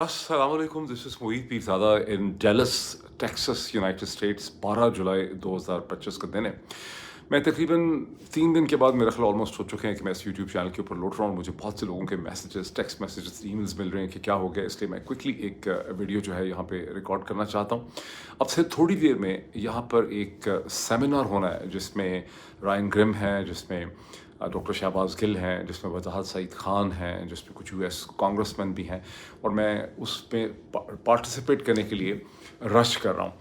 Assalamualaikum, this is Moeed Pirzada in Dallas, Texas United states. 12 जुलाई 2025 का दिन है। मैं तकरीबन 3 दिन के बाद मेरा ख्याल ऑलमोस्ट हो चुके हैं कि मैं इस यूट्यूब चैनल के ऊपर लौट रहा हूँ। मुझे बहुत से लोगों के मैसेजेस, टेक्स्ट मैसेजेस, ईमेल्स मिल रहे हैं कि क्या हो गया, इसलिए मैं क्विकली एक वीडियो जो है यहाँ पे रिकॉर्ड करना चाहता हूँ। अब से थोड़ी देर में यहाँ पर एक सेमिनार होना है जिसमें रायन ग्रिम है, जिसमें डॉक्टर शहबाज गिल हैं, जिसमें वजाहत सईद ख़ान हैं, जिसमें कुछ यूएस कांग्रेसमैन भी हैं, और मैं उस पर पार्टिसिपेट करने के लिए रश कर रहा हूँ।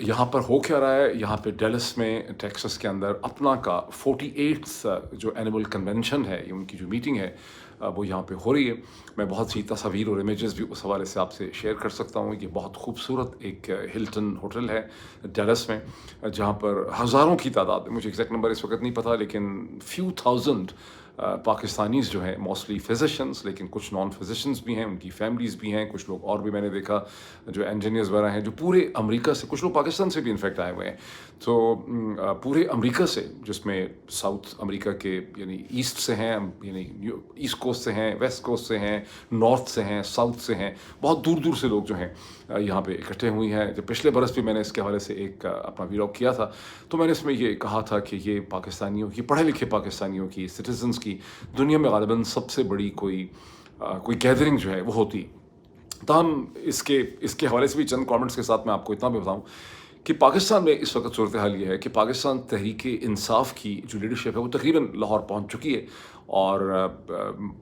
यहाँ पर हो क्या रहा है, यहाँ पे डेलस में टेक्सास के अंदर अपना का 48th जो एनुअल कन्वेंशन है, ये उनकी जो मीटिंग है वो यहाँ पे हो रही है। मैं बहुत सी तस्वीर और इमेजेस भी उस हवाले से आपसे शेयर कर सकता हूँ। ये बहुत खूबसूरत एक हिल्टन होटल है डेलस में, जहाँ पर हज़ारों की तादाद, मुझे एग्जैक्ट नंबर इस वक्त नहीं पता, लेकिन फ्यू थाउजेंड पाकिस्तानीज़ जो हैं, मोस्टली फिजिशंस, लेकिन कुछ नॉन फिजिशंस भी हैं, उनकी फैमिलीज़ भी हैं, कुछ लोग और भी मैंने देखा जो इंजीनियर्स वगैरह हैं, जो पूरे अमेरिका से, कुछ लोग पाकिस्तान से भी इनफेक्ट आए हुए हैं। तो पूरे अमेरिका से, जिसमें साउथ अमेरिका के यानी ईस्ट से हैं, यानी ईस्ट कोस्ट से हैं, वेस्ट कोस्ट से हैं, नॉर्थ से हैं, साउथ से हैं, बहुत दूर दूर से लोग जो हैं यहाँ पे इकट्ठे हुई हैं। जब पिछले बरस भी मैंने इसके हवाले से एक अपना वीलॉग किया था, तो मैंने इसमें ये कहा था कि ये पाकिस्तानियों की, पढ़े लिखे पाकिस्तानियों की, सिटीजन्स की दुनिया में ग़ालिबन सबसे बड़ी कोई गैदरिंग जो है वो होती। ताहम इसके हवाले से भी चंद कमेंट्स के साथ मैं आपको इतना भी बताऊं कि पाकिस्तान में इस वक्त सूरत हाल ये है कि पाकिस्तान तहरीक इंसाफ की जो लीडरशिप है वो तकरीबन लाहौर पहुंच चुकी है, और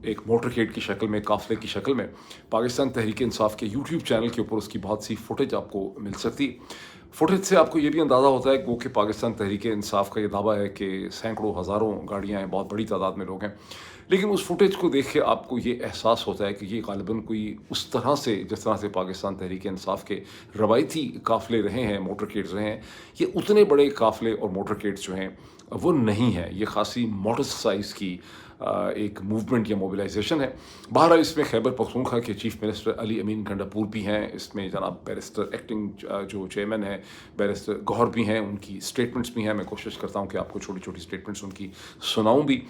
एक मोटरकेड की शक्ल में, काफ़िले की शक्ल में पाकिस्तान तहरीक इंसाफ के यूट्यूब चैनल के ऊपर उसकी बहुत सी फुटेज आपको मिल सकती है। फुटेज से आपको ये भी अंदाज़ा होता है कि पाकिस्तान तहरीक इंसाफ का ये दावा है कि सैकड़ों हज़ारों गाड़ियाँ हैं, बहुत बड़ी तादाद में लोग हैं, लेकिन उस फुटेज को देख के आपको ये एहसास होता है कि ये ग़ालिबन कोई उस तरह से, जिस तरह से पाकिस्तान तहरीक इंसाफ के रवायती काफ़िले रहे हैं, मोटरकेड्स रहे हैं, ये उतने बड़े काफ़िले और मोटरकेड्स जो हैं वो नहीं है। ये खासी मॉडस्ट साइज़ की एक मूवमेंट या मोबिलाइजेशन है। बहरहाल इसमें खैबर पख्तूनख्वा के चीफ मिनिस्टर अली अमीन गंडापुर भी हैं, इसमें जनाब बैरिस्टर एक्टिंग जो चेयरमैन है बैरिस्टर गौहर भी हैं, उनकी स्टेटमेंट्स भी हैं। मैं कोशिश करता हूँ कि आपको छोटी छोटी स्टेटमेंट्स उनकी सुनाऊँ भी,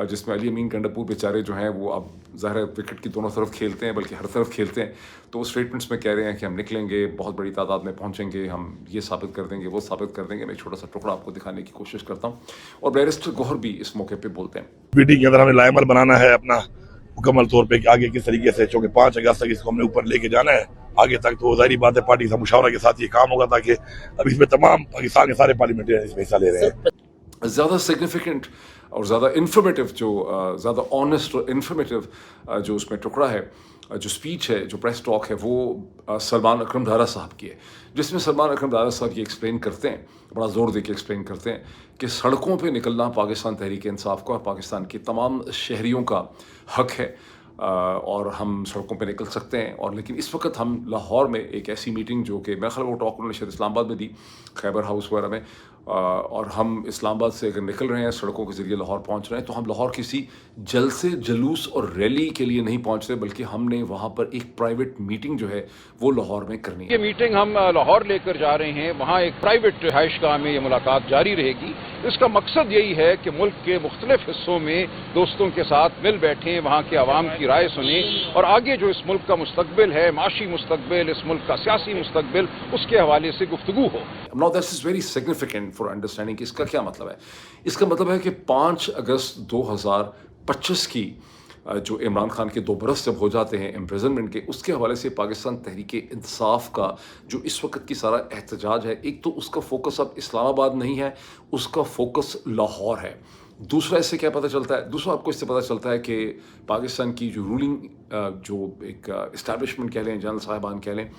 जिसमें अली अमीन गंडापुर बेचारे जो हैं वो अब ज़ाहिर है विकेट की दोनों तरफ खेलते हैं, बल्कि हर तरफ खेलते हैं, तो वो स्टेटमेंट्स में कह रहे हैं कि हम निकलेंगे, बहुत बड़ी तादाद में पहुँचेंगे, हम ये साबित कर देंगे, वो साबित कर देंगे। मैं एक छोटा सा टुकड़ा आपको दिखाने की कोशिश करता हूँ, और बैरिस्टर गौहर भी इस मौके पर बोलते हैं। मीटिंग के अंदर हमें लाएमल बनाना है अपना मुकम्मल तौर पे कि आगे किस तरीके से, चूँकि 5 अगस्त तक इसको हमने ऊपर लेके जाना है आगे तक, तो जाहिर बात है पार्टी से मुशावरा के साथ ये काम होगा, ताकि अब इसमें तमाम पाकिस्तान के सारे पार्लियामेंटेरियन इसमें हिस्सा ले रहे हैं। ज़्यादा सिग्निफिकेंट और ज़्यादा इन्फॉर्मेटिव, ज़्यादा ऑनेस्ट और इन्फॉर्मेटिव जो उसमें टुकड़ा है, जो स्पीच है, जो प्रेस टॉक है, वो सलमान अकरम दारा साहब की है, जिसमें सलमान अकरम दारा साहब ये एक्सप्लेन करते हैं, बड़ा ज़ोर दे के एक्सप्लेन करते हैं कि सड़कों पे निकलना पाकिस्तान तहरीक इंसाफ का, पाकिस्तान के तमाम शहरियों का हक है, और हम सड़कों पे निकल सकते हैं। और लेकिन इस वक्त हम लाहौर में एक ऐसी मीटिंग, जो कि मेरा ख्याल वो टॉक उन्होंने शायद इस्लामाबाद में दी, खैबर हाउस वगैरह में, और हम इस्लामाबाद से अगर निकल रहे हैं, सड़कों के ज़रिए लाहौर पहुंच रहे हैं, तो हम लाहौर किसी जलसे, जुलूस और रैली के लिए नहीं पहुंच रहे, बल्कि हमने वहाँ पर एक प्राइवेट मीटिंग जो है वो लाहौर में करनी है। ये मीटिंग हम लाहौर लेकर जा रहे हैं, वहाँ एक प्राइवेट रिहाइशगाह में ये मुलाकात जारी रहेगी। इसका मकसद यही है कि मुल्क के मुख्तलिफ हिस्सों में दोस्तों के साथ मिल बैठें, वहाँ के आवाम की राय सुनें, और आगे जो इस मुल्क का मुस्तकबिल है, माशी मुस्तकबिल, इस मुल्क का सियासी मुस्तकबिल, उसके हवाले से गुफ्तगू हो। Now this is very significant for understanding कि इसका क्या मतलब है। इसका मतलब है कि 5 अगस्त 2025 की जो इमरान खान के 2 बरस जब हो जाते हैं इम्प्रिजनमेंट के, उसके हवाले से पाकिस्तान तहरीक इंसाफ का जो इस वक्त की सारा एहतजाज है, एक तो उसका फोकस अब इस्लामाबाद नहीं है, उसका फोकस लाहौर है। दूसरा इससे क्या पता चलता है, दूसरा आपको इससे पता चलता है कि पाकिस्तान की जो रूलिंग जो एक इस्टेब्लिशमेंट कह लें, जनरल साहिबान कह लें,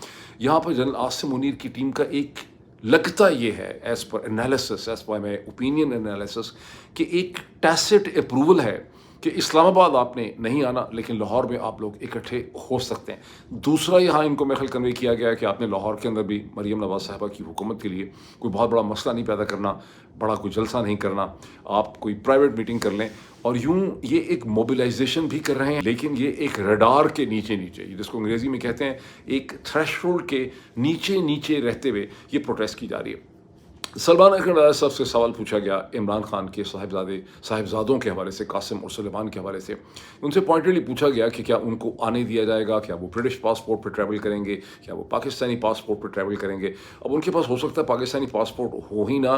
यहाँ पर जनरल आसिम मुनीर की टीम का एक लगता ये है, as per analysis, as per my opinion analysis, कि एक टैसिट अप्रूवल है कि इस्लामाबाद आपने नहीं आना, लेकिन लाहौर में आप लोग इकट्ठे हो सकते हैं। दूसरा यहाँ इनको महल कन्वे किया गया है कि आपने लाहौर के अंदर भी मरीम नवाज साहिबा की हुकूमत के लिए कोई बहुत बड़ा मसला नहीं पैदा करना, बड़ा कोई जलसा नहीं करना, आप कोई प्राइवेट मीटिंग कर लें, और यूं ये एक मोबिलाइजेशन भी कर रहे हैं, लेकिन ये एक रडार के नीचे नीचे, जिसको अंग्रेज़ी में कहते हैं एक थ्रेशोल्ड के नीचे नीचे रहते हुए ये प्रोटेस्ट की जा रही है। सलमान अकबर साहब से सवाल पूछा गया इमरान खान के साहिबजादों के हवाले से, कासिम और सुलेमान के हवाले से। उनसे पॉइंटेडली पूछा गया कि क्या उनको आने दिया जाएगा, क्या वो ब्रिटिश पासपोर्ट पर ट्रैवल करेंगे, क्या वो पाकिस्तानी पासपोर्ट पर ट्रैवल करेंगे। अब उनके पास हो सकता है पाकिस्तानी पासपोर्ट हो ही ना,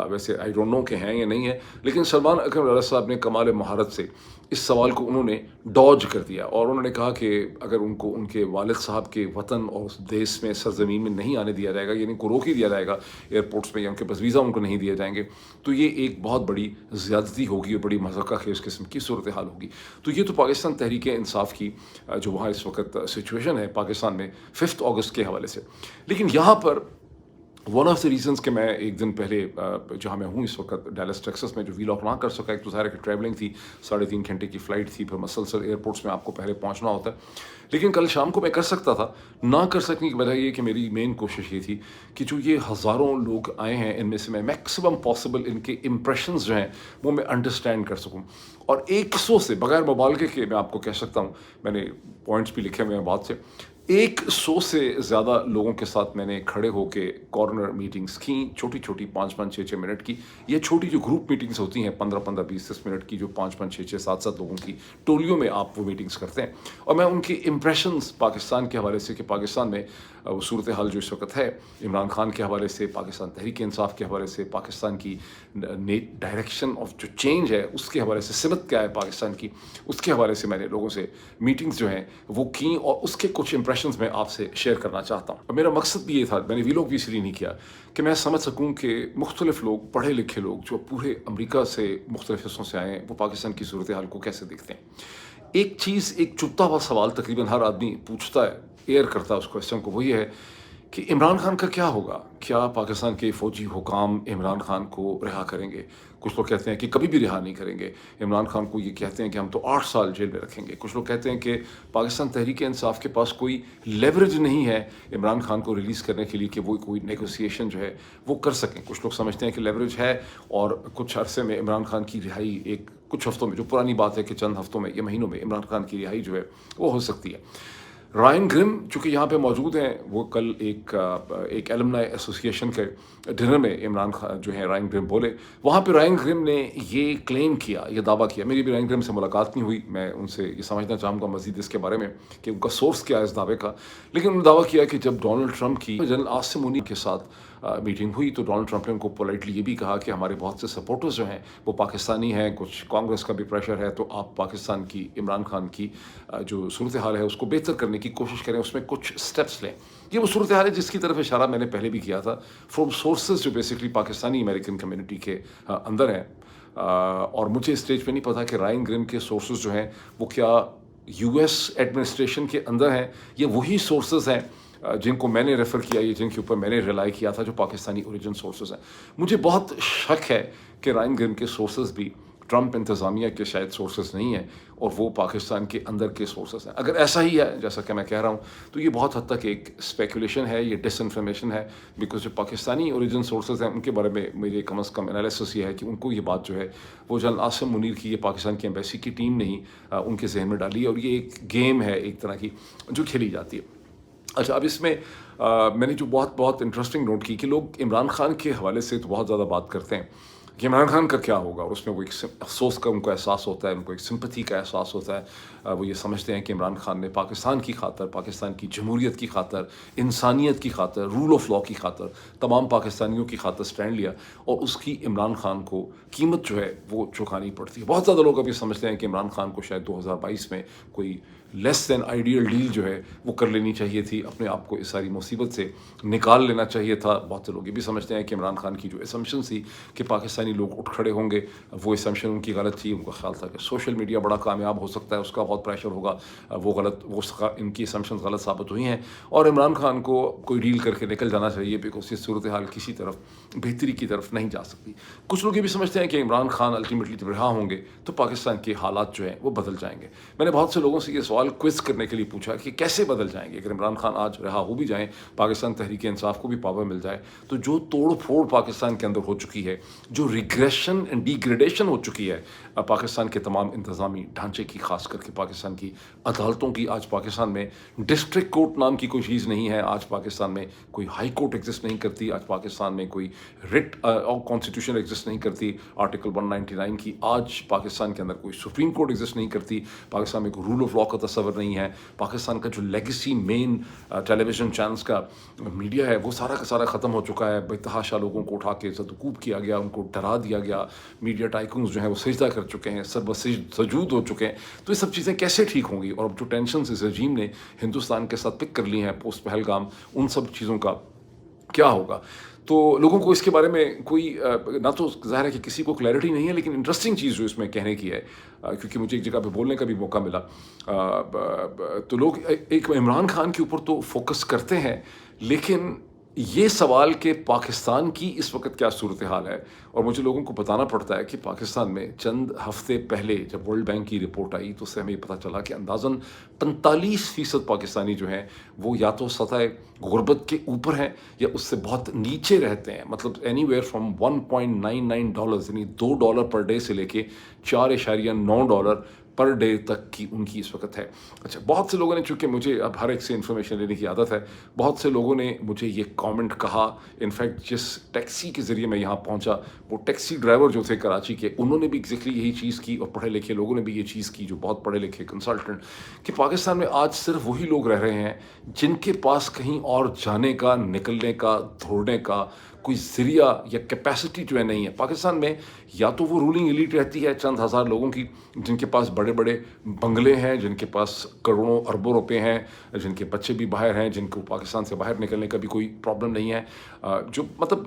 वैसे आई डोंट नो कि हैं या नहीं है, लेकिन सलमान अकबर साहब ने कमाल महारत से इस सवाल को उन्होंने डॉज कर दिया और उन्होंने कहा कि अगर उनको उनके वालिद साहब के वतन और उस देश में, सरजमीन में नहीं आने दिया जाएगा, यानी उनको रोक ही दिया जाएगा एयरपोर्ट्स में, या उनके पास वीज़ा उनको नहीं दिए जाएंगे, तो ये एक बहुत बड़ी ज़्यादती होगी और बड़ी मज़ाक़ा खेज़ किस्म की सूरत हाल होगी। तो ये तो पाकिस्तान तहरीक इंसाफ की जो वहाँ इस वक्त सिचुएशन है पाकिस्तान में 5 अगस्त के हवाले से। लेकिन यहाँ पर वन ऑफ द रीजंस कि मैं एक दिन पहले जहाँ मैं हूँ इस वक्त डैलस टेक्सास में जो वीलॉग ना कर सका, एक तो ज़ाहिर है कि ट्रैवलिंग थी, 3.5 घंटे की फ़्लाइट थी, फिर मसलसल एयरपोर्ट्स में आपको पहले पहुँचना होता है। लेकिन कल शाम को मैं कर सकता था, ना कर सकने की वजह ये कि मेरी मेन कोशिश ये थी कि जो ये हज़ारों लोग आए हैं इनमें से मैं मैक्सिमम पॉसिबल इनके इम्प्रेशंस जो हैं वो मैं अंडरस्टैंड कर सकूँ। और 100 से बगैर मुबालगे के मैं आपको कह सकता हूँ, मैंने पॉइंट्स भी लिखे हुए हैं बाद से, 100 से ज़्यादा लोगों के साथ मैंने खड़े होके कॉर्नर मीटिंग्स की, छोटी छोटी 5-5, 6-6 मिनट की। ये छोटी जो ग्रुप मीटिंग्स होती हैं 15-15, 20-30 मिनट की, जो 5-5, 6-6, 7-7 लोगों की टोलियों में आप वो मीटिंग्स करते हैं। और मैं उनके इम्प्रेशंस पाकिस्तान के हवाले से कि पाकिस्तान में वो सूरत हाल जो इस वक्त है, इमरान खान के हवाले से, पाकिस्तान तहरीक इंसाफ के हवाले से, पाकिस्तान की डायरेक्शन ऑफ जो चेंज है उसके हवाले से, सिमत क्या है पाकिस्तान की, उसके हवाले से मैंने लोगों से मीटिंग्स जो हैं वो की और उसके कुछ इंप्रेशंस मैं आपसे शेयर करना चाहता हूँ। और मेरा मकसद भी ये था, मैंने वीलॉग भी इसलिए नहीं किया कि मैं समझ सकूँ कि मुख्तलिफ लोग, पढ़े लिखे लोग जो पूरे अमरीका से मुख्तलिफ हिस्सों से आए हैं, वो पाकिस्तान की सूरत हाल को कैसे देखते हैं। एक चीज़, एक चुभता हुआ सवाल तकरीबन हर आदमी पूछता है, एयर करता है उस क्वेश्चन को, वो ये है कि इमरान खान का क्या होगा, क्या पाकिस्तान के फ़ौजी हुकाम इमरान खान को रिहा करेंगे। कुछ लोग कहते हैं कि कभी भी रिहा नहीं करेंगे इमरान खान को, ये कहते हैं कि हम तो 8 साल जेल में रखेंगे। कुछ लोग कहते हैं कि पाकिस्तान तहरीक इंसाफ के पास कोई लेवरेज नहीं है इमरान खान को रिलीज़ करने के लिए कि वो कोई नेगोशिएशन जो है वो कर सकें। कुछ लोग समझते हैं कि लेवरेज है और कुछ अरसे में इमरान खान की रिहाई, एक कुछ हफ्तों में, जो पुरानी बात है कि चंद हफ्तों में या महीनों में इमरान खान की रिहाई जो है वो हो सकती है। रायन ग्रिम चूँकि यहाँ पे मौजूद हैं, वो कल एक एलुमनाई एसोसिएशन के डिनर में इमरान खान जो है रायन ग्रिम बोले, वहाँ पे रायन ग्रिम ने ये क्लेम किया, ये दावा किया। मेरी भी रायन ग्रिम से मुलाकात नहीं हुई, मैं उनसे ये समझना चाहूँगा मज़ीद इसके बारे में कि उनका सोर्स क्या है इस दावे का। लेकिन उन्होंने दावा किया कि जब डोनाल्ड ट्रंप की जनरल आसिम मुनीर के साथ मीटिंग हुई तो डोनाल्ड ट्रंप ने उनको पोलाइटली ये भी कहा कि हमारे बहुत से सपोर्टर्स जो हैं वो पाकिस्तानी हैं, कुछ कांग्रेस का भी प्रेशर है, तो आप पाकिस्तान की, इमरान खान की जो सूरत हाल है उसको बेहतर करने की कोशिश करें, उसमें कुछ स्टेप्स लें। ये वो सूरत हाल है जिसकी तरफ इशारा मैंने पहले भी किया था, फ्रॉम सोर्सेज जो बेसिकली पाकिस्तानी अमेरिकन कम्युनिटी के अंदर हैं। और मुझे इस स्टेज पे नहीं पता कि रायन ग्रिम के सोर्सेज जो हैं वो क्या यूएस एडमिनिस्ट्रेशन के अंदर हैं, ये वही सोर्सेज हैं जिनको मैंने रेफ़र किया, ये जिनके ऊपर मैंने रिलाई किया था, जो पाकिस्तानी ओरिजिन सोर्सेज हैं। मुझे बहुत शक है कि रायन ग्रिम के सोर्सेज भी ट्रंप इंतज़ामिया के शायद सोर्सेज नहीं हैं और वो पाकिस्तान के अंदर के सोर्सेज हैं। अगर ऐसा ही है जैसा कि मैं कह रहा हूँ तो ये बहुत हद तक एक स्पेकुलेशन है, ये डिसइंफॉर्मेशन है, बिकॉज जो पाकिस्तानी ओरिजिन सोर्सेज हैं उनके बारे में मेरे कम अज़ कम एनालिसिस ये है कि उनको ये बात जो है वो जनरल आसिम मुनीर की, ये पाकिस्तान की एम्बेसी की टीम ने ही उनके जहन में डाली है और ये एक गेम है एक तरह की जो खेली जाती है। अच्छा, अब इसमें मैंने जो बहुत इंटरेस्टिंग नोट की कि लोग इमरान खान के हवाले से तो बहुत ज़्यादा बात करते हैं कि इमरान खान का क्या होगा, और उसमें वो एक अफसोस का उनको एहसास होता है, उनको एक सिंपथी का एहसास होता है। वो ये समझते हैं कि इमरान खान ने पाकिस्तान की खातर, पाकिस्तान की जमहूरियत की खातर, इंसानियत की खातर, रूल ऑफ लॉ की खातर, तमाम पाकिस्तानियों की खातर स्टैंड लिया और उसकी इमरान खान को कीमत जो है वो चुकानी पड़ती है। बहुत ज़्यादा लोग अभी समझते हैं कि इमरान खान को शायद 2022 में कोई लेस दैन आइडियल डील जो है वो कर लेनी चाहिए थी, अपने आप को इस सारी मुसीबत से निकाल लेना चाहिए था। बहुत से लोग ये भी समझते हैं कि इमरान खान की जो असम्पशन थी कि पाकिस्तानी लोग उठ खड़े होंगे, वो असम्पशन उनकी गलत थी। उनका ख्याल था कि सोशल मीडिया बड़ा कामयाब हो सकता है, उसका बहुत प्रेशर होगा, वो इनकी असम्पशन गलत साबित हुई हैं और इमरान खान को कोई डील करके निकल जाना चाहिए, बिकॉज ये सूरत हाल किसी तरफ बेहतरी की तरफ नहीं जा सकती। कुछ लोग ये भी समझते हैं कि इमरान खान अल्टीमेटली जब रिहा होंगे तो पाकिस्तान के हालात जो हैं वो बदल जाएंगे। मैंने बहुत से लोगों से ये सवाल क्विज करने के लिए पूछा कि कैसे बदल जाएंगे अगर इमरान खान आज रहा हो भी जाएं, पाकिस्तान तहरीक इंसाफ को भी पावर मिल जाए, तो जो तोड़ फोड़ पाकिस्तान के अंदर हो चुकी है, जो रिग्रेशन एंड डिग्रेडेशन हो चुकी है पाकिस्तान के तमाम इंतज़ामी ढांचे की, खास करके पाकिस्तान की अदालतों की, आज पाकिस्तान में डिस्ट्रिक्ट कोर्ट नाम की कोई चीज़ नहीं है, आज पाकिस्तान में कोई हाई कोर्ट एग्जिस्ट नहीं करती, आज पाकिस्तान में कोई रिट और कॉन्स्टिट्यूशन एग्जिस्ट नहीं करती आर्टिकल 199 की, आज पाकिस्तान के अंदर कोई सुप्रीम कोर्ट एग्जिस्ट नहीं करती, पाकिस्तान में कोई रूल ऑफ लॉ का तस्वर नहीं है, पाकिस्तान का जो लेगेसी मेन टेलीविज़न चैनल्स का मीडिया है वो सारा का सारा ख़त्म हो चुका है, बेतहाशा लोगों को उठा के ज़दकूब किया गया, उनको डरा दिया गया, मीडिया टाइकून्स जो हैं वो सजदा कर चुके हैं, सजूद हो चुके हैं। तो ये सब चीज़ें कैसे ठीक होंगी? और अब जो टेंशन इस रजीम ने हिंदुस्तान के साथ पिक कर ली हैं पोस्ट पहलगाम, उन सब चीज़ों का क्या होगा? तो लोगों को इसके बारे में कोई ना तो ज़ाहिर है कि किसी को क्लैरिटी नहीं है, लेकिन इंटरेस्टिंग चीज़ जो इसमें कहने की है, क्योंकि मुझे एक जगह पे बोलने का भी मौका मिला, तो लोग एक इमरान खान के ऊपर तो फोकस करते हैं, लेकिन ये सवाल कि पाकिस्तान की इस वक्त क्या सूरत हाल है, और मुझे लोगों को बताना पड़ता है कि पाकिस्तान में चंद हफ्ते पहले जब वर्ल्ड बैंक की रिपोर्ट आई तो उससे हमें पता चला कि अंदाज़न 45% पाकिस्तानी जो हैं वो या तो सतह गुर्बत के ऊपर हैं या उससे बहुत नीचे रहते हैं, मतलब एनीवेयर फ्रॉम $1.99 यानी $2 पर डे से लेके $4.9 पर डे तक की उनकी इस वक्त है। अच्छा, बहुत से लोगों ने, चूँकि मुझे अब हर एक से इन्फॉर्मेशन लेने की आदत है, बहुत से लोगों ने मुझे ये कमेंट कहा, इनफैक्ट जिस टैक्सी के ज़रिए मैं यहाँ पहुँचा वो टैक्सी ड्राइवर जो थे कराची के, उन्होंने भी एग्जैक्टली यही चीज़ की, और पढ़े लिखे लोगों ने भी ये चीज़ की जो बहुत पढ़े लिखे कंसल्टेंट, कि पाकिस्तान में आज सिर्फ वही लोग रह रहे हैं जिनके पास कहीं और जाने का, निकलने का, दौड़ने का कोई ज़रिया या कैपेसिटी जो है नहीं है। पाकिस्तान में या तो वो रूलिंग एलीट रहती है चंद हज़ार लोगों की, जिनके पास बड़े बड़े बंगले हैं, जिनके पास करोड़ों अरबों रुपए हैं, जिनके बच्चे भी बाहर हैं, जिनको पाकिस्तान से बाहर निकलने का भी कोई प्रॉब्लम नहीं है, जो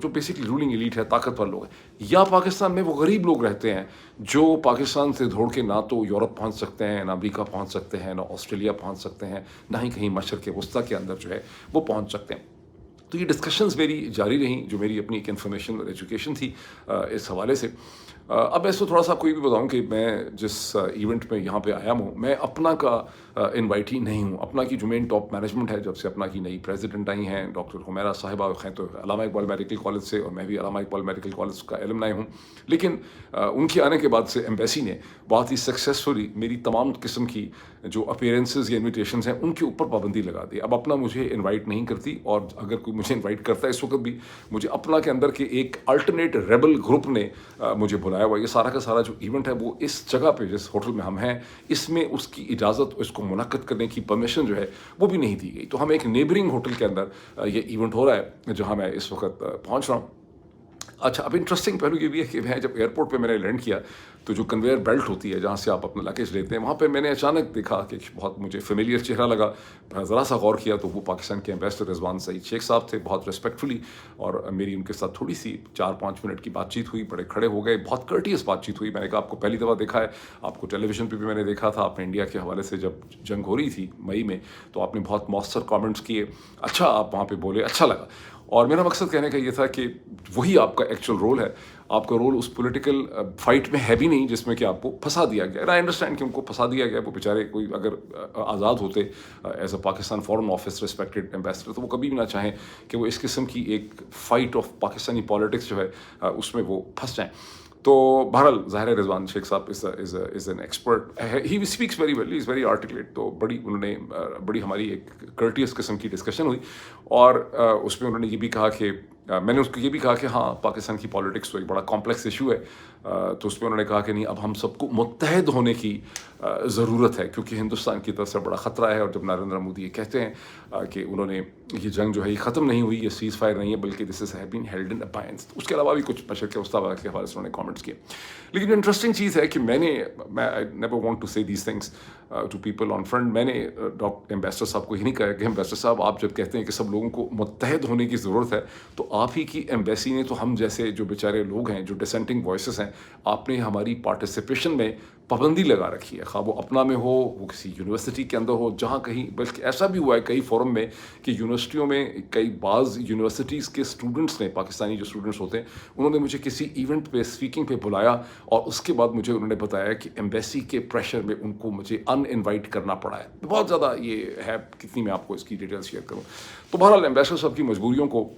बेसिकली रूलिंग एलीट है, ताकतवर लोग हैं। या पाकिस्तान में वो गरीब लोग रहते हैं जो पाकिस्तान से दौड़ के ना तो यूरोप पहुँच सकते हैं, ना अमेरिका पहुँच सकते हैं, ना ऑस्ट्रेलिया पहुँच सकते हैं, ना ही कहीं मशरक़ वस्ता के अंदर जो है वो पहुँच सकते हैं। तो ये डिस्कशंस मेरी जारी रहीं, जो मेरी अपनी एक इन्फॉर्मेशन और एजुकेशन थी इस हवाले से। अब ऐसा थोड़ा सा कोई भी बताऊं कि मैं जिस इवेंट में यहाँ पे आया हूँ, मैं अपना का इनवाइटी नहीं हूँ। अपना की जो मेन टॉप मैनेजमेंट है, जब से अपना की नई प्रेसिडेंट आई हैं डॉक्टर हुमैरा साहिबा, हैं तो अल्लामा इकबाल मेडिकल कॉलेज से, और मैं भी अल्लामा इकबाल मेडिकल कॉलेज का एलुमनाई हूँ, लेकिन उनके आने के बाद से एम्बेसी ने बहुत ही सक्सेसफुली मेरी तमाम किस्म की जो अपीयरेंसेस या इन्विटेशंस हैं उनके ऊपर पाबंदी लगा दी। अब अपना मुझे इन्वाइट नहीं करती, और अगर कोई मुझे इन्वाइट करता है इस वक्त भी, मुझे अपना के अंदर के एक अल्टरनेट रेबल ग्रुप ने मुझे बुलाया हुआ। ये सारा का सारा जो इवेंट है वो इस जगह पे, जिस होटल में हम हैं, इसमें उसकी इजाज़त, इसको मुनक्कद करने की परमिशन जो है वो भी नहीं दी गई। तो हम एक नेबरिंग होटल के अंदर ये इवेंट हो रहा है जहाँ मैं इस वक्त पहुँच रहा हूँ। अच्छा, अब इंटरेस्टिंग पहलू ये भी है कि मैं जब एयरपोर्ट पे मैंने लैंड किया तो जो कन्वेयर बेल्ट होती है जहाँ से आप अपना लगेज लेते हैं, वहाँ पे मैंने अचानक देखा कि बहुत मुझे फेमिलियर चेहरा लगा। ज़रा सा गौर किया तो वो पाकिस्तान के एम्बेसडर रिजवान सईद शेख साहब थे, बहुत रिस्पेक्टफुली, और मेरी उनके साथ थोड़ी सी 4-5 मिनट की बातचीत हुई, बड़े खड़े हो गए, बहुत कर्टियस बातचीत हुई। मैंने कहा आपको पहली दफ़ा देखा है, आपको टेलीविज़न पर भी मैंने देखा था, आपने इंडिया के हवाले से जब जंग हो रही थी मई में तो आपने बहुत मौसर कॉमेंट्स किए, अच्छा आप वहाँ पर बोले, अच्छा लगा। और मेरा मकसद कहने का ये था कि वही आपका एक्चुअल रोल है। आपका रोल उस पॉलिटिकल फाइट में है भी नहीं जिसमें कि आपको फंसा दिया गया। आई अंडरस्टैंड कि उनको फंसा दिया गया, वो बेचारे कोई अगर आज़ाद होते as a Pakistan foreign office respected ambassador, तो वो कभी भी ना चाहें कि वो इस किस्म की एक फ़ाइट ऑफ पाकिस्तानी पॉलिटिक्स जो है उसमें वो फंस जाएँ। तो बहरहाल ज़ाहिर है रिजवान शेख साहब is an expert, he speaks very well, is very articulate. तो बड़ी हमारी एक कर्टियस किस्म की डिस्कशन हुई, और उसमें उन्होंने ये भी कहा कि मैंने उसको ये भी कहा कि हाँ, पाकिस्तान की पॉलिटिक्स तो एक बड़ा कॉम्प्लेक्स इशू है। तो उसमें उन्होंने कहा कि नहीं, अब हम सबको मुत्तहद होने की ज़रूरत है, क्योंकि हिंदुस्तान की तरफ से बड़ा ख़तरा है। और जब नरेंद्र मोदी ये कहते हैं कि उन्होंने ये जंग जो है ये ख़त्म नहीं हुई, ये सीज़ फायर नहीं है, बल्कि this is have been held in abeyance. उसके अलावा भी कुछ मशरक़ वस्ता के हवाले से उन्होंने कमेंट्स किए। लेकिन जो इंटरेस्टिंग चीज़ है कि मैं I never want to say these things to people on front. मैंने डॉक्टर एम्बेसडर साहब को ही नहीं कहा कि एम्बेसडर साहब, आप जब कहते हैं कि सब लोगों को मुत्तहद होने की ज़रूरत है, तो آپ ہی کی ایمبیسی نے تو ہم جیسے جو بیچارے لوگ ہیں جو ڈسینٹنگ وائسز ہیں آپ نے ہماری پارٹیسپیشن میں پابندی لگا رکھی ہے، خواہ وہ اپنا میں ہو وہ کسی یونیورسٹی کے اندر ہو جہاں کہیں، بلکہ ایسا بھی ہوا ہے کئی فورم میں کہ یونیورسٹیوں میں کئی بعض یونیورسٹیز کے اسٹوڈنٹس نے، پاکستانی جو اسٹوڈنٹس ہوتے ہیں انہوں نے مجھے کسی ایونٹ پہ اسپیکنگ پہ بلایا اور اس کے بعد مجھے انہوں نے بتایا کہ ایمبیسی کے پریشر میں ان کو مجھے ان انوائٹ کرنا پڑا ہے۔ بہت زیادہ یہ ہے، کتنی میں آپ کو اس کی ڈیٹیل شیئر کروں۔ تو بہرحال ایمبیسڈر صاحب کی مجبوریوں کو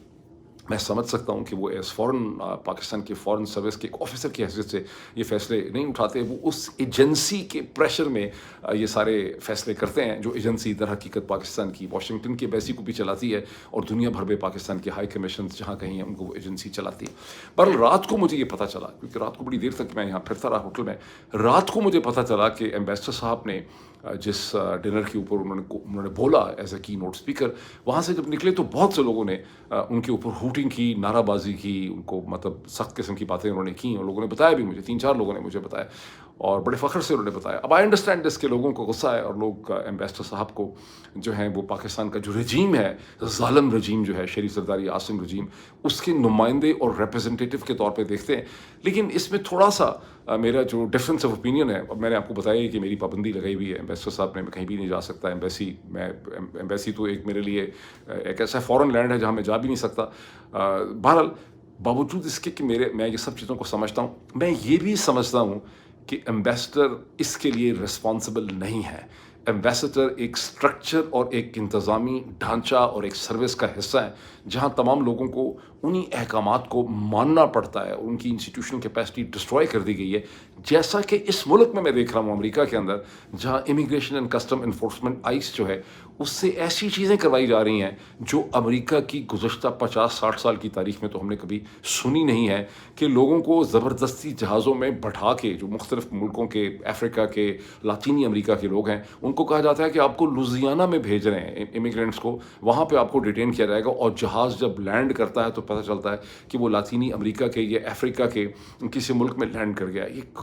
میں سمجھ سکتا ہوں کہ وہ ایز فورن پاکستان کے فورن سروس کے ایک آفیسر کی حیثیت سے یہ فیصلے نہیں اٹھاتے، وہ اس ایجنسی کے پریشر میں یہ سارے فیصلے کرتے ہیں جو ایجنسی در حقیقت پاکستان کی واشنگٹن کی ایمبیسی کو بھی چلاتی ہے اور دنیا بھر میں پاکستان کے ہائی کمیشن جہاں کہیں ہیں ان کو وہ ایجنسی چلاتی ہے۔ بہرحال رات کو مجھے یہ پتہ چلا، کیونکہ رات کو بڑی دیر تک میں یہاں پھرتا رہا ہوٹل میں، رات کو مجھے پتہ چلا کہ ایمبیسڈر صاحب نے جس ڈنر کے اوپر انہوں نے بولا ایز اے کی نوٹ اسپیکر، وہاں سے جب نکلے تو بہت سے لوگوں نے ان کے اوپر ہوٹنگ کی، نعرہ بازی کی، ان کو مطلب سخت قسم کی باتیں انہوں نے کی، اور لوگوں نے بتایا بھی مجھے، 3-4 لوگوں نے مجھے بتایا اور بڑے فخر سے انہوں نے بتایا۔ اب آئی انڈرسٹینڈ اس کے لوگوں کو غصہ ہے اور لوگ ایمبیسڈر صاحب کو جو ہیں وہ پاکستان کا جو رجیم ہے، ظالم رجیم جو ہے شریف زرداری عاصم رجیم، اس کے نمائندے اور ریپرزنٹیٹیو کے طور پہ دیکھتے ہیں۔ لیکن اس میں تھوڑا سا میرا جو ڈفرینس آف اوپینین ہے، اب میں نے آپ کو بتایا کہ میری پابندی لگائی ہوئی ہے ایمبیسڈر صاحب نے، میں کہیں بھی نہیں جا سکتا ایمبیسی تو ایک میرے لیے ایک ایسا فورن لینڈ ہے جہاں میں جا بھی نہیں سکتا۔ بہرحال باوجود اس کے کہ میں یہ سب چیزوں کو سمجھتا ہوں، میں یہ بھی سمجھتا ہوں کہ ایمبیسڈر اس کے لیے رسپانسبل نہیں ہے۔ ایمبیسڈر ایک سٹرکچر اور ایک انتظامی ڈھانچہ اور ایک سروس کا حصہ ہے جہاں تمام لوگوں کو انہی احکامات کو ماننا پڑتا ہے، ان کی انسٹیٹیوشنل کیپیسٹی ڈسٹروائے کر دی گئی ہے، جیسا کہ اس ملک میں دیکھ رہا ہوں امریکہ کے اندر، جہاں immigration and custom enforcement ice جو ہے اس سے ایسی چیزیں کروائی جا رہی ہیں جو امریکہ کی گزشتہ 50-60 سال کی تاریخ میں تو ہم نے کبھی سنی نہیں ہے، کہ لوگوں کو زبردستی جہازوں میں بٹھا کے، جو مختلف ملکوں کے، افریقہ کے، لاطینی امریکہ کے لوگ ہیں، ان کو کہا جاتا ہے کہ آپ کو لوزیانہ میں بھیج رہے ہیں امیگرینٹس کو، وہاں پہ آپ کو ڈیٹین کیا جائے گا، اور جہاز جب لینڈ کرتا ہے تو پتہ چلتا ہے کہ وہ لاطینی امریکہ کے یا افریقہ کے کسی ملک میں لینڈ کر گیا۔ یہ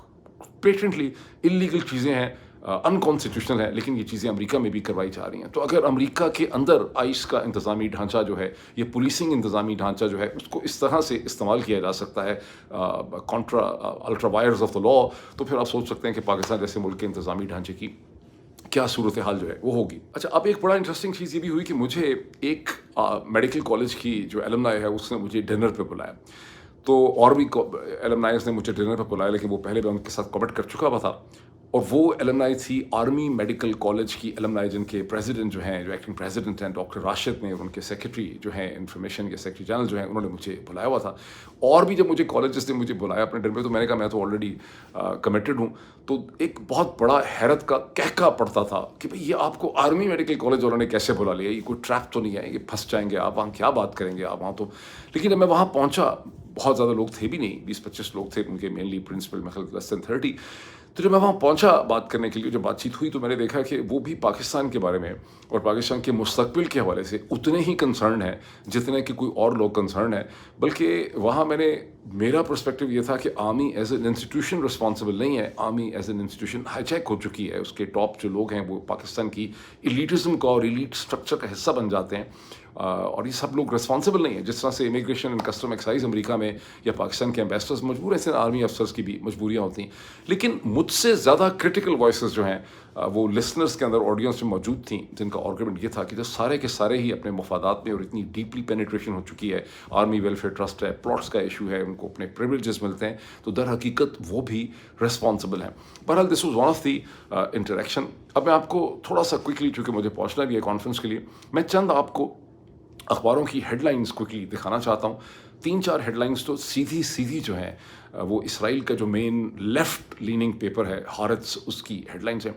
پیٹنٹلی انلیگل چیزیں ہیں، انکانسٹیٹیوشنل ہیں، لیکن یہ چیزیں امریکہ میں بھی کروائی جا رہی ہیں۔ تو اگر امریکہ کے اندر آئس کا انتظامی ڈھانچہ جو ہے، یہ پولیسنگ انتظامی ڈھانچہ جو ہے، اس کو اس طرح سے استعمال کیا جا سکتا ہے الٹرا وائرز آف دا لا، تو پھر آپ سوچ سکتے ہیں کہ پاکستان جیسے ملک کے انتظامی ڈھانچے کی کیا صورتحال جو ہے وہ ہوگی۔ اچھا، اب ایک بڑا انٹرسٹنگ چیز یہ بھی ہوئی کہ مجھے ایک میڈیکل کالج کی جو ایلمنائی ہے اس نے مجھے ڈنر پہ بلایا، تو اور بھی ایلمنائز نے مجھے ڈنر پہ بلایا، لیکن وہ پہلے میں ان کے ساتھ کمٹ کر چکا ہوا تھا، اور وہ ایلمنائی تھی آرمی میڈیکل کالج کی ایلمنائی، جن کے پریزیڈنٹ جو ہیں، جو ایکٹنگ پریزیڈنٹ ہیں ڈاکٹر راشد نے، اور ان کے سیکرٹری جو ہیں انفارمیشن کے سیکرٹری جنرل جو ہیں، انہوں نے مجھے بلایا ہوا تھا۔ اور بھی جب مجھے کالجز نے مجھے بلایا اپنے ڈنر پہ، تو میں نے کہا میں تو آلریڈی کمیٹڈ ہوں، تو ایک بہت بڑا حیرت کا کہکا پڑتا تھا کہ بھئی یہ آپ کو آرمی میڈیکل کالج والوں نے کیسے بلا لیا، یہ کوئی ٹریپ تو نہیں ہے، یہ پھنس جائیں گے آپ، وہاں کیا بات کریں گے آپ وہاں تو۔ لیکن جب میں وہاں پہنچا، بہت زیادہ لوگ تھے بھی نہیں، 20-25 لوگ تھے ان کے، مینلی پرنسپل میں خیال لیس دین 30۔ تو جب میں وہاں پہنچا بات کرنے کے لیے، جب بات چیت ہوئی، تو میں نے دیکھا کہ وہ بھی پاکستان کے بارے میں اور پاکستان کے مستقبل کے حوالے سے اتنے ہی کنسرن ہیں جتنے کہ کوئی اور لوگ کنسرن ہیں، بلکہ وہاں میرا پرسپیکٹو یہ تھا کہ army as an institution responsible نہیں ہے، army as an institution hijack ہو چکی ہے، اس کے ٹاپ جو لوگ ہیں وہ پاکستان کی ایلیٹزم کا اور ایلیٹ سٹرکچر کا حصہ بن جاتے ہیں، اور یہ سب لوگ رسپانسبل نہیں ہیں۔ جس طرح سے امیگریشن اینڈ کسٹم ایکسائز امریکہ میں یا پاکستان کے ایمبیسڈرز مجبور ہیں، ایسے آرمی افسرز کی بھی مجبوریاں ہوتی ہیں۔ لیکن مجھ سے زیادہ کرٹیکل وائسز جو ہیں وہ لسنرز کے اندر، آڈینس میں موجود تھیں، جن کا آرگومنٹ یہ تھا کہ جو سارے کے سارے ہی اپنے مفادات میں، اور اتنی ڈیپلی پینیٹریشن ہو چکی ہے، آرمی ویلفیئر ٹرسٹ ہے، پلاٹس کا ایشو ہے، ان کو اپنے پریویلیجز ملتے ہیں، تو در حقیقت وہ بھی رسپانسبل ہیں۔ بہرحال this was one of the interaction. اب میں آپ کو تھوڑا سا کوئکلی، چونکہ مجھے پہنچنا بھی ہے کانفرنس کے لیے، میں چند آپ کو اخباروں کی ہیڈ لائنز کوئکلی دکھانا چاہتا ہوں۔ 3-4 ہیڈ لائنز تو سیدھی جو ہیں وہ اسرائیل کا جو مین لیفٹ لیننگ پیپر ہے ہارتس، اس کی ہیڈ لائنز ہیں۔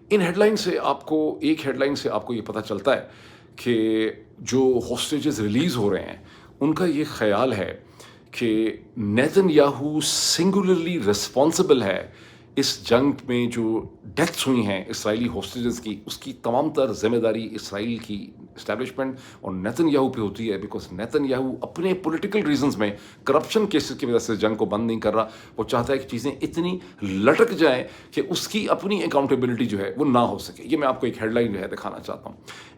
ان ہیڈ لائن سے آپ کو، ایک ہیڈ لائن سے آپ کو یہ پتہ چلتا ہے کہ جو ہوسٹیجز ریلیز ہو رہے ہیں ان کا یہ خیال ہے کہ نیتن یاہو سنگولرلی رسپانسبل ہے اس جنگ میں جو ڈیتھس ہوئی ہیں اسرائیلی ہوسٹیجز کی، اس کی تمام تر ذمہ داری اسرائیل کی اسٹیبلشمنٹ اور نیتن یاہو پہ ہوتی ہے، بیکاز نیتن یاہو اپنے پولیٹیکل ریزنز میں، کرپشن کیسز کی وجہ سے جنگ کو بند نہیں کر رہا۔ وہ چاہتا ہے کہ چیزیں اتنی لٹک جائیں کہ اس کی اپنی اکاؤنٹیبلٹی جو ہے وہ نہ ہو سکے۔ یہ میں آپ کو ایک ہیڈ لائن جو ہے دکھانا چاہتا ہوں۔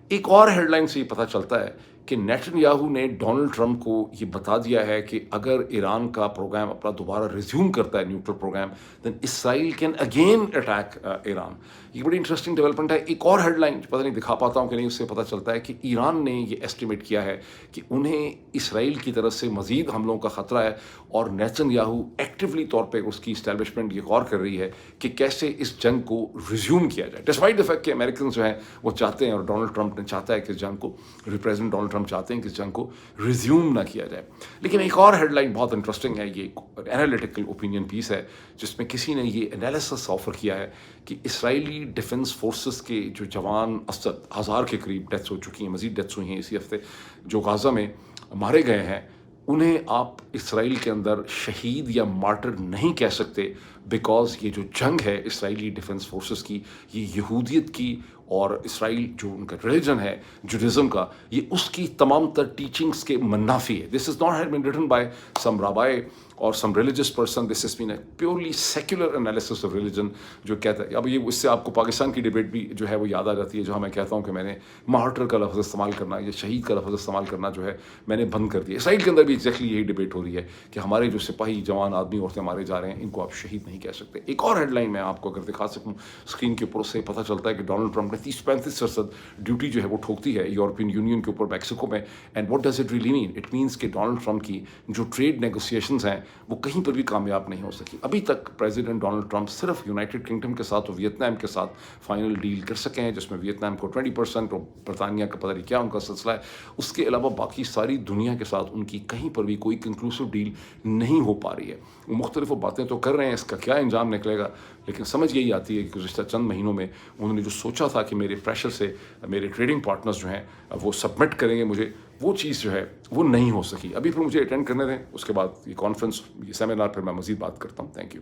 ایک اور ہیڈ لائن سے یہ پتہ چلتا ہے کہ نیتن نے ڈونلڈ ٹرمپ کو یہ بتا دیا ہے کہ اگر ایران کا پروگرام اپنا دوبارہ ریزیوم کرتا ہے nuclear programme then Israel can again attack Iran. یہ بڑی انٹرسٹنگ ڈیولپمنٹ ہے. ایک اور ہیڈ لائن پتہ نہیں دکھا پاتا ہوں کہ نہیں, اس سے پتہ چلتا ہے کہ ایران نے یہ ایسٹیمیٹ کیا ہے کہ انہیں اسرائیل کی طرف سے مزید حملوں کا خطرہ ہے, اور نیتن ایکٹیولی طور پہ اس کی اسٹیبلشمنٹ یہ غور کر رہی ہے کہ کیسے اس جنگ کو ریزیوم کیا جائے, ڈسپائٹ دی فیکٹ کہ امریکن جو ہیں وہ چاہتے ہیں اور ڈونلڈ ٹرمپ نے چاہتا ہے کہ اس جنگ کو, پریزیڈنٹ ڈونلڈ ٹرمپ چاہتے ہیں کہ اس جنگ کو ریزیوم نہ کیا جائے. لیکن ایک اور ہیڈ لائن بہت انٹرسٹنگ ہے, یہ انالیٹیکل اوپینین پیس ہے جس میں کسی نے یہ انالیسس آفر کیا ہے کہ اسرائیلی ڈیفنس فورسز کے جو جوان 1000 کے قریب ڈیتھس ہو چکی ہیں, مزید ڈیتھس ہوئی ہیں اسی ہفتے, جو غازہ میں مارے گئے ہیں, انہیں آپ اسرائیل کے اندر شہید یا مارٹر نہیں کہہ سکتے, بیکاز یہ جو جنگ ہے اسرائیلی ڈیفنس فورسز کی, یہ یہودیت کی اور اسرائیل جو ان کا ریلیجن ہے جوڈازم کا, یہ اس کی تمام تر ٹیچنگس کے منافی ہے. This is not had been written by some rabbi or some religious person, this is been a purely secular analysis of religion جو کہتا ہے. اب یہ اس سے آپ کو پاکستان کی ڈبیٹ بھی جو ہے وہ یاد آ جاتی ہے, جو میں کہتا ہوں کہ میں نے مارٹر کا لفظ استعمال کرنا یا شہید کا لفظ استعمال کرنا جو ہے میں نے بند کر دیا. اسرائیل کے اندر بھی ایگزیکٹلی یہی ڈبیٹ ہو رہی ہے کہ ہمارے جو سپاہی جوان آدمی عورتیں مارے جا رہے ہیں ان کو آپ شہید نہیں کہہ سکتے. ایک اور ہیڈ لائن میں آپ کو اگر دکھا سکوں اسکرین کے اوپر, سے پتہ چلتا ہے کہ ڈونلڈ ٹرمپ نے 30-35% ڈیوٹی جو ہے وہ ٹھوکتی ہے یورپین یونین کے اوپر میکسیکو میں. And what does it really mean? It means کہ ڈونلڈ ٹرمپ کی جو ٹریڈ نیگوسیشنز ہیں وہ کہیں پر بھی کامیاب نہیں ہو سکی. ابھی تک پریزیڈنٹ ڈونلڈ ٹرمپ صرف یونائٹڈ کنگڈم کے ساتھ اور ویتنام کے ساتھ فائنل ڈیل کر سکے ہیں, جس میں ویتنام کو 20% اور برطانیہ کا پتہ نہیں کیا ان کا سلسلہ ہے. اس کے علاوہ باقی ساری دنیا کے ساتھ ان کی کہیں پر بھی کوئی کنکلوسیو ڈیل نہیں ہو پا رہی ہے. وہ مختلف باتیں تو کر رہے ہیں, اس کا کیا انجام نکلے گا, لیکن سمجھ یہی آتی ہے کہ گزشتہ چند مہینوں میں انہوں نے جو سوچا تھا کہ میرے پریشر سے میرے ٹریڈنگ پارٹنرز جو ہیں وہ سبمٹ کریں گے مجھے, وہ چیز جو ہے وہ نہیں ہو سکی. ابھی پھر مجھے اٹینڈ کرنے دیں, اس کے بعد یہ کانفرنس, یہ سیمینار پھر میں مزید بات کرتا ہوں. Thank you.